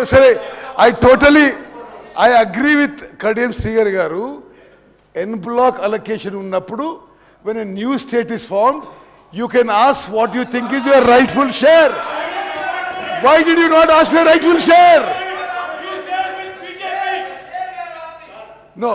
సరే, I agree with Kadiyam Srigari garu. En block allocation ఉన్నప్పుడు when a new state is formed, you can ask what you think is your rightful share. Why did you not ask for your rightful share? No,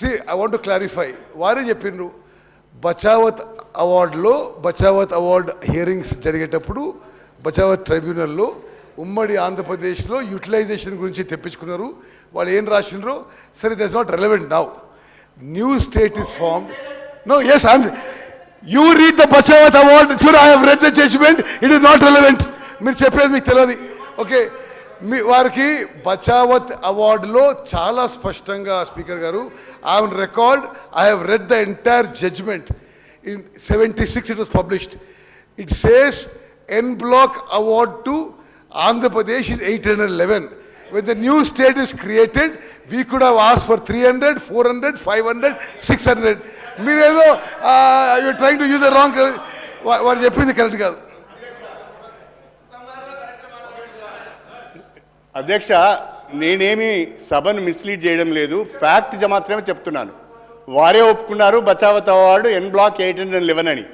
see, I want to clarify. వారే చెప్పిండ్రు Bachawat అవార్డులో Bachawat award hearings జరిగేటప్పుడు బచావత్ ట్రైబ్యునల్లో ఉమ్మడి ఆంధ్రప్రదేశ్లో utilisation గురించి తెప్పించుకున్నారు. వాళ్ళు ఏం రాసినారో సరే, that's not relevant now. New state is formed. No, yes, you read the Bachawat award. చూడు, I have read the judgement. It is not relevant. మీరు చెప్పేది మీకు తెలియదు. ఓకే, మీ వారికి బచావత్ అవార్డులో చాలా స్పష్టంగా స్పీకర్ గారు, I on record, I have read the entire judgment. In 76 it was published. It says en block award to Andhra Pradesh is 811. When the new state is created, we could have asked for 300, 400, 500, 600. మీరేదో you trying to use the wrong. వారు చెప్పింది correct కాదు. అధ్యక్ష, నేనేమి సభను mislead చేయడం లేదు, fact మాత్రమే చెప్తున్నాను. వారే ఒప్పుకున్నారు బచావత్ అవార్డు ఎన్ బ్లాక్ 811 అని.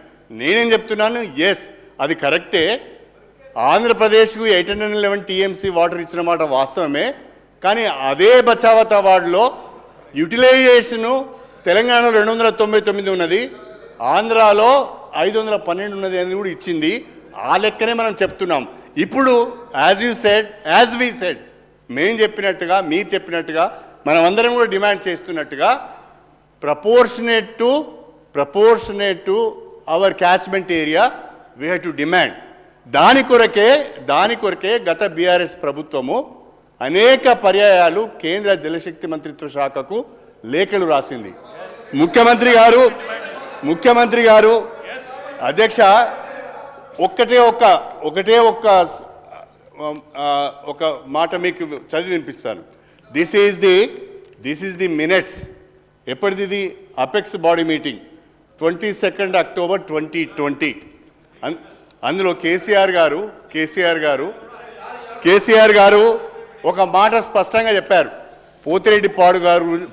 నేనేం చెప్తున్నాను, ఎస్, అది కరెక్టే. ఆంధ్రప్రదేశ్కు 811 టీఎంసీ వాటర్ ఇచ్చిన మాట వాస్తవమే. కానీ అదే బచావత్ అవార్డులో యూటిలైజేషను తెలంగాణలో 299 ఉన్నది, ఆంధ్రాలో 512 ఉన్నది అని కూడా ఇచ్చింది. ఆ లెక్కనే మనం చెప్తున్నాం. ఇప్పుడు యాజ్ వి సెడ్, మేము చెప్పినట్టుగా, మీరు చెప్పినట్టుగా, మనం అందరం కూడా డిమాండ్ చేస్తున్నట్టుగా proportionate to our catchment area, we have to demand. దాని కొరకే గత బీఆర్ఎస్ ప్రభుత్వము అనేక పర్యాయాలు కేంద్ర జలశక్తి మంత్రిత్వ శాఖకు లేఖలు రాసింది. ముఖ్యమంత్రి గారు అధ్యక్ష, ఒక మాట మీకు చదివి వినిపిస్తాను. This is the minutes. ఎప్పటిది? Apex body meeting 22 October 2020. అందులో కేసీఆర్ గారు ఒక మాట స్పష్టంగా చెప్పారు.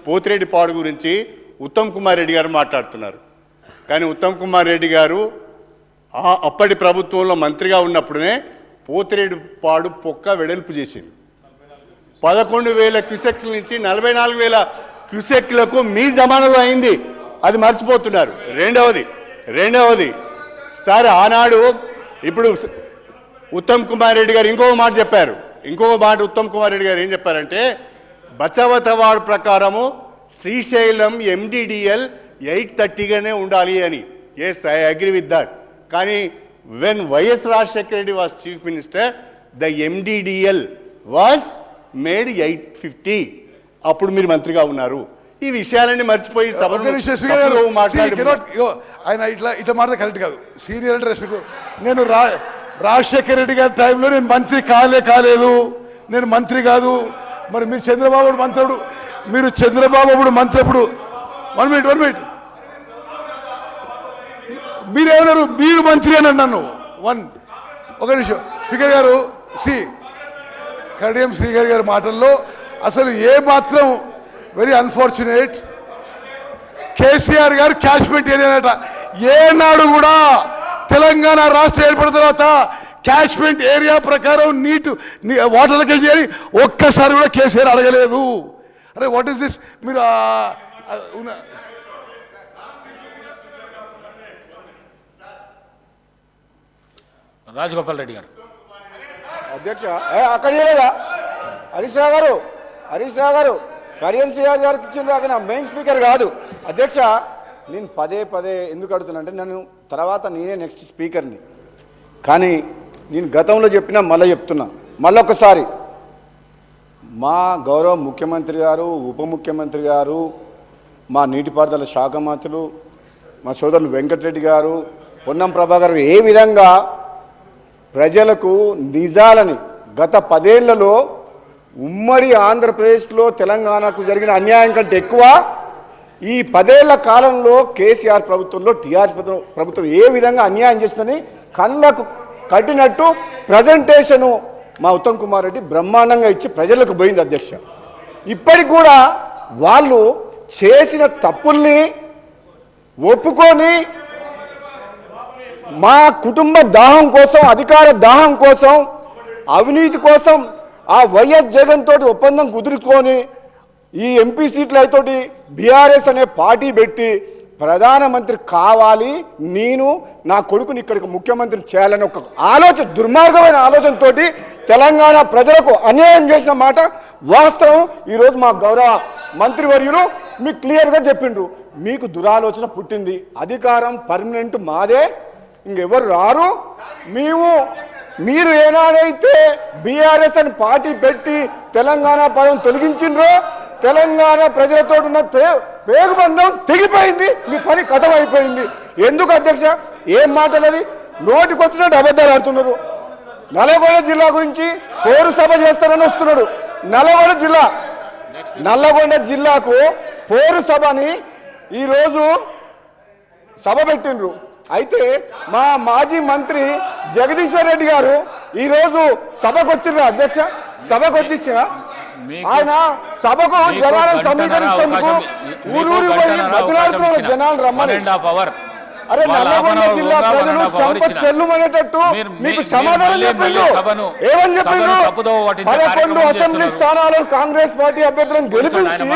పోతిరెడ్డిపాడు గురించి ఉత్తమ్ కుమార్ రెడ్డి గారు మాట్లాడుతున్నారు. కానీ ఉత్తమ్ కుమార్ రెడ్డి గారు అప్పటి ప్రభుత్వంలో మంత్రిగా ఉన్నప్పుడే పోతిరెడ్డిపాడు పొక్క వెడల్పు చేసింది. 11,000 క్యూసెక్ల నుంచి 44,000 క్యూసెక్లకు మీ జమానాలో అయింది. అది మర్చిపోతున్నారు. రెండవది సార్, ఆనాడు ఇప్పుడు ఉత్తమ్ కుమార్ రెడ్డి గారు ఇంకో మాట చెప్పారు. ఉత్తమ్ కుమార్ రెడ్డి గారు ఏం చెప్పారంటే, బచావత్ అవార్డు ప్రకారము శ్రీశైలం MDDL 830గానే ఉండాలి అని. Yes, I agree with that. కానీ when YS Rajasekhara Reddy was chief minister, the MDDL was made 850. అప్పుడు మీరు మంత్రిగా ఉన్నారు. ఈ విషయాలన్నీ మర్చిపోయి ఆయన ఇట్లా మాట కరెక్ట్ కాదు. సీనియర్ అంటే రెస్పెక్ట్. నేను రాజశేఖర రెడ్డి గారి టైంలో నేను మంత్రి కాలేదు, నేను మంత్రి కాదు. మరి మీరు చంద్రబాబు మంత్రుడు, మంత్రప్పుడు 1 minute మీరేమన్నారు? మీరు మంత్రి అని అన్నాను. ఒక నిమిషం స్పీకర్ గారు. కడియం శ్రీగారి గారి మాటల్లో అసలు ఏ మాత్రం వెరీ అన్ఫార్చునేట్. కేసీఆర్ గారు క్యాచ్మెంట్ ఏరియానట. ఏనాడు కూడా తెలంగాణ రాష్ట్రం ఏర్పడిన తర్వాత క్యాచ్మెంట్ ఏరియా ప్రకారం వాటర్ లీకేజ్ అని ఒక్కసారి కూడా కేసీఆర్ అడగలేదు. అరే, వాట్ ఈస్ దిస్? మీరు రాజగోపాల్ రెడ్డి గారు. అధ్యక్ష, అక్కడ హరీష్ రావు గారు కడియం శ్రీగారి గారికి ఇచ్చిన ఆయన మెయిన్ స్పీకర్ కాదు. అధ్యక్ష, నేను పదే ఎందుకు అడుగుతున్నా అంటే, తర్వాత నేనే నెక్స్ట్ స్పీకర్ని. కానీ నేను గతంలో చెప్పినా మళ్ళీ చెప్తున్నా, మళ్ళొకసారి మా గౌరవ ముఖ్యమంత్రి గారు, ఉప ముఖ్యమంత్రి గారు, మా నీటిపారుదల శాఖ మంత్రులు, మా సోదరులు వెంకటరెడ్డి గారు, పొన్నం ప్రభాకర్ ఏ విధంగా ప్రజలకు నిజాలని గత 10 ఏళ్లలో ఉమ్మడి ఆంధ్రప్రదేశ్లో తెలంగాణకు జరిగిన అన్యాయం కంటే ఎక్కువ ఈ 10 ఏళ్ల కాలంలో కేసీఆర్ ప్రభుత్వంలో టీఆర్ఎస్ ప్రభుత్వం ఏ విధంగా అన్యాయం చేస్తుందని కళ్ళకు కట్టినట్టు ప్రజెంటేషను మా ఉత్తమ్ కుమార్ రెడ్డి బ్రహ్మాండంగా ఇచ్చి ప్రజలకు పోయింది అధ్యక్ష. ఇప్పటికి కూడా వాళ్ళు చేసిన తప్పుల్ని ఒప్పుకొని మా కుటుంబ దాహం కోసం, అధికార దాహం కోసం, అవినీతి కోసం ఆ వైఎస్ జగన్ తోటి ఒప్పందం కుదుర్చుకొని ఈ ఎంపీ సీట్ల తోటి బీఆర్ఎస్ అనే పార్టీ పెట్టి ప్రధానమంత్రి కావాలి, నేను నా కొడుకుని ఇక్కడికి ముఖ్యమంత్రిని చేయాలని ఒక ఆలోచన, దుర్మార్గమైన ఆలోచనతోటి తెలంగాణ ప్రజలకు అన్యాయం చేసిన మాట వాస్తవం. ఈరోజు మా గౌరవ మంత్రివర్యులు మీకు క్లియర్గా చెప్పిండ్రు, మీకు దురాలోచన పుట్టింది, అధికారం పర్మనెంట్ మాదే, ఇంకెవరు రారు. మీరు ఏనాడైతే బీఆర్ఎస్ అని పార్టీ పెట్టి తెలంగాణ పదం తొలగించిండ్రో తెలంగాణ ప్రజలతో ఉన్న పేగుబంధం తెగిపోయింది, మీ పని కథం అయిపోయింది. ఎందుకు అధ్యక్ష ఏం మాటలది? నోటికొచ్చినట్టు అబద్ధాలు ఆడుతున్నారు. నల్లగొండ జిల్లా గురించి పోరు సభ చేస్తారని వస్తున్నాడు. నల్లగొండ జిల్లాకు పోరు సభని ఈరోజు సభ పెట్టిండ్రు. అయితే మా మాజీ మంత్రి జగదీశ్వర్ రెడ్డి గారు ఈరోజు సభకు వచ్చిండ్రు అధ్యక్ష. సభకు వచ్చిన ఆయన సభకు జనాలను సమీకరిస్తేందుకు ఊరూరు పోయి బతిలాడుతున్న జనాలు రమ్మని. అరే నల్లగొండ జిల్లా ప్రజలు చంప చెల్లుమనేటట్టు మీకు సమాధానం చెప్పిండు. ఏమని చెప్పిండు? 11 అసెంబ్లీ స్థానాలను కాంగ్రెస్ పార్టీ అభ్యర్థులను గెలిపించి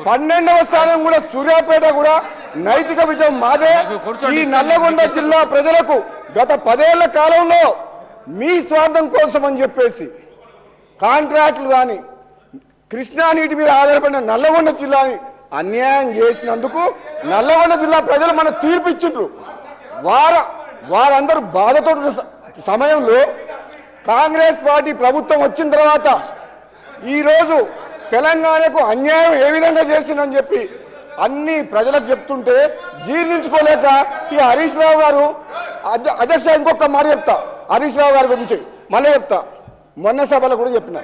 12వ స్థానం కూడా సూర్యాపేట కూడా నైతిక విజయం మాదే. ఈ నల్లగొండ జిల్లా ప్రజలకు గత 10 ఏళ్ల కాలంలో మీ స్వార్థం కోసం అని చెప్పేసి కాంట్రాక్టులు కానీ కృష్ణా నీటి మీద ఆధారపడిన నల్లగొండ జిల్లాని అన్యాయం చేసినందుకు నల్లగొండ జిల్లా ప్రజలు మన తీర్పు ఇచ్చిండ్రు. వారందరూ బాధతో సమయంలో కాంగ్రెస్ పార్టీ ప్రభుత్వం వచ్చిన తర్వాత ఈరోజు తెలంగాణకు అన్యాయం ఏ విధంగా చేసిందని చెప్పి అన్ని ప్రజలకు చెప్తుంటే జీర్ణించుకోలేక ఈ హరీష్ రావు గారు అధ్యక్ష ఇంకొక మాట చెప్తా హరీష్ రావు గారి గురించి మళ్ళీ చెప్తా. మొన్న సభలో కూడా చెప్పిన,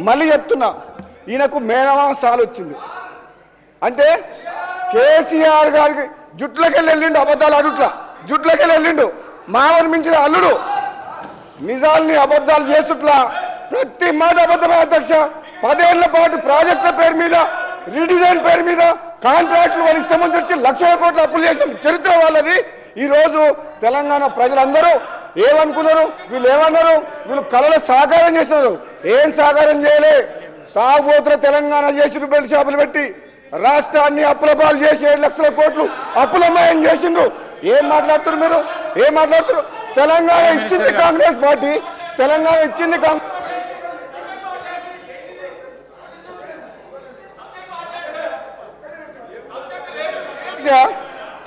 మళ్ళీ చెప్తున్నా, ఈయనకు మేనమాసాలు వచ్చింది అంటే కేసీఆర్ గారికి జుట్లకెళ్ళి వెళ్ళిండు, అబద్ధాలు అడుట్లా జుట్లకెళ్ళి వెళ్ళిండు, మామని మించిన అల్లుడు, నిజాల్ని అబద్ధాలు చేస్తుట్లా ప్రతి మాట అబద్ధమే అధ్యక్ష. 10 ఏళ్ల పాటు ప్రాజెక్టుల పేరు మీద, రీడిజైన్ పేరు మీద కాంట్రాక్టులు వాళ్ళు ఇష్టం నుంచి వచ్చి 1,00,000 కోట్ల అప్పులు చేసిన చరిత్ర వాళ్ళది. ఈరోజు తెలంగాణ ప్రజలందరూ ఏమనుకున్నారు? వీళ్ళు ఏమన్నారు? వీళ్ళు కళలో సాకారం చేస్తున్నారు. ఏం సాకారం చేయలే, తాగుబోతుల తెలంగాణ చేసి బెల్ట్ షాపులు పెట్టి రాష్ట్రాన్ని అప్పుల పాలు చేసి 7 లక్షల కోట్లు అప్పులమయం చేసిండ్రు. ఏం మాట్లాడుతున్నారు మీరు? ఏం మాట్లాడుతున్నారు? తెలంగాణ ఇచ్చింది కాంగ్రెస్ పార్టీ, తెలంగాణ ఇచ్చింది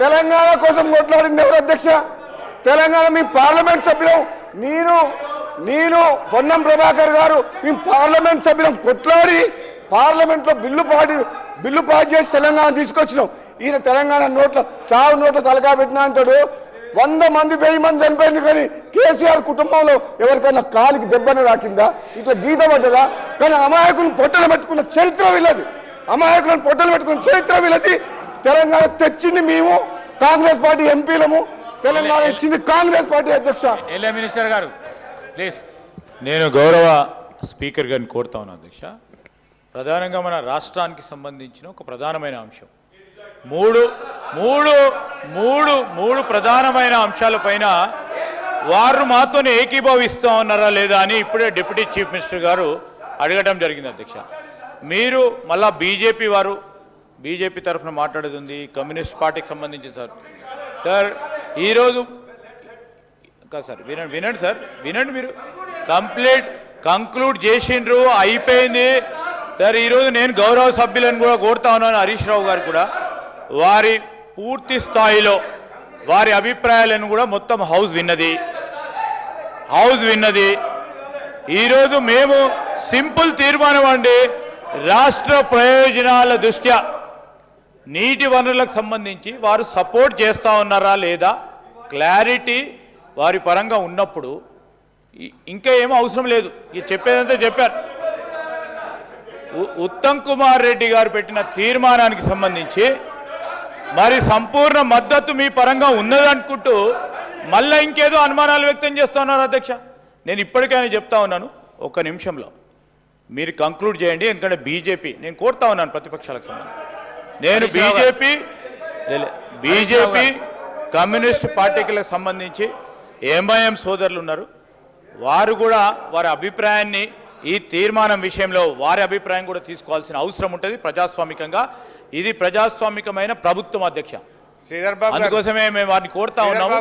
తెలంగాణ కోసం కొట్లాడింది ఎవరు అధ్యక్ష? తెలంగాణ మీ పార్లమెంట్ సభ్యులం, నేను పొన్నం ప్రభాకర్ గారు మీ పార్లమెంట్ సభ్యులం కొట్లాడి పార్లమెంట్లో బిల్లు పాస్ చేసి తెలంగాణ తీసుకొచ్చినాం. ఈయన తెలంగాణ చావు నోట్ల తలకా పెట్టినా అంటాడు. 100 మంది 1000 మంది చనిపోయింది, కానీ కేసీఆర్ కుటుంబంలో ఎవరికైనా కాలికి దెబ్బనే రాకిందా, ఇట్లా గీత పడ్డదా? కానీ అమాయకులను పొట్టలు పెట్టుకున్న చరిత్ర వీళ్ళది, అమాయకులను పొట్టలు పెట్టుకున్న చరిత్ర వీళ్ళది. తెలంగాణ తెచ్చింది మేము కాంగ్రెస్ పార్టీ ఎంపీలము, తెలంగాణ ఇచ్చింది కాంగ్రెస్ పార్టీ అధ్యక్ష. మినిస్టర్ గారు ప్లీజ్. నేను గౌరవ స్పీకర్ గారిని కోరుతా ఉన్నాను అధ్యక్ష. ప్రధానంగా మన రాష్ట్రానికి సంబంధించిన ఒక ప్రధానమైన అంశం, మూడు ప్రధానమైన అంశాలపైన వారు మాతోనే ఏకీభవిస్తూ ఉన్నారా లేదా అని ఇప్పుడే డిప్యూటీ చీఫ్ మినిస్టర్ గారు అడగడం జరిగింది అధ్యక్ష. మీరు మళ్ళా బీజేపీ తరఫున మాట్లాడేది ఉంది, కమ్యూనిస్ట్ పార్టీకి సంబంధించి సార్ ఈరోజు కాదు సార్, వినండి సార్, మీరు కంక్లూడ్ చేసిండ్రు, అయిపోయింది సార్. ఈరోజు నేను గౌరవ సభ్యులను కూడా కోరుతా ఉన్నాను, హరీష్ రావు గారు కూడా వారి పూర్తి స్థాయిలో వారి అభిప్రాయాలను కూడా మొత్తం హౌస్ విన్నది. ఈరోజు మేము సింపుల్ తీర్మానం అండి, రాష్ట్ర ప్రయోజనాల దృష్ట్యా నీటి వనరులకు సంబంధించి వారు సపోర్ట్ చేస్తూ ఉన్నారా లేదా క్లారిటీ వారి పరంగా ఉన్నప్పుడు ఇంకా ఏమో అవసరం లేదు, ఇది చెప్పేదంతా చెప్పారు. ఉత్తమ్ కుమార్ రెడ్డి గారు పెట్టిన తీర్మానానికి సంబంధించి మరి సంపూర్ణ మద్దతు మీ పరంగా ఉన్నదనుకుంటూ మళ్ళీ ఇంకేదో అనుమానాలు వ్యక్తం చేస్తూ ఉన్నారు అధ్యక్ష. నేను ఇప్పటికైనా చెప్తా ఉన్నాను, ఒక నిమిషంలో మీరు కంక్లూడ్ చేయండి. ఎందుకంటే బీజేపీ నేను కోరుతా ఉన్నాను ప్రతిపక్షాలకు సంబంధించి. నేను బీజేపీ కమ్యూనిస్ట్ పార్టీలకు సంబంధించి ఎంఐఎం సోదరులు ఉన్నారు. వారు కూడా వారి అభిప్రాయాన్ని ఈ తీర్మానం విషయంలో వారి అభిప్రాయం కూడా తీసుకోవాల్సిన అవసరం ఉంటుంది ప్రజాస్వామికంగా. ఇది ప్రజాస్వామికమైన ప్రభుత్వం అధ్యక్ష. శ్రీధర్ బాబు గారు, అందుకోసమే మేము వారిని కోరుతా ఉన్నాము.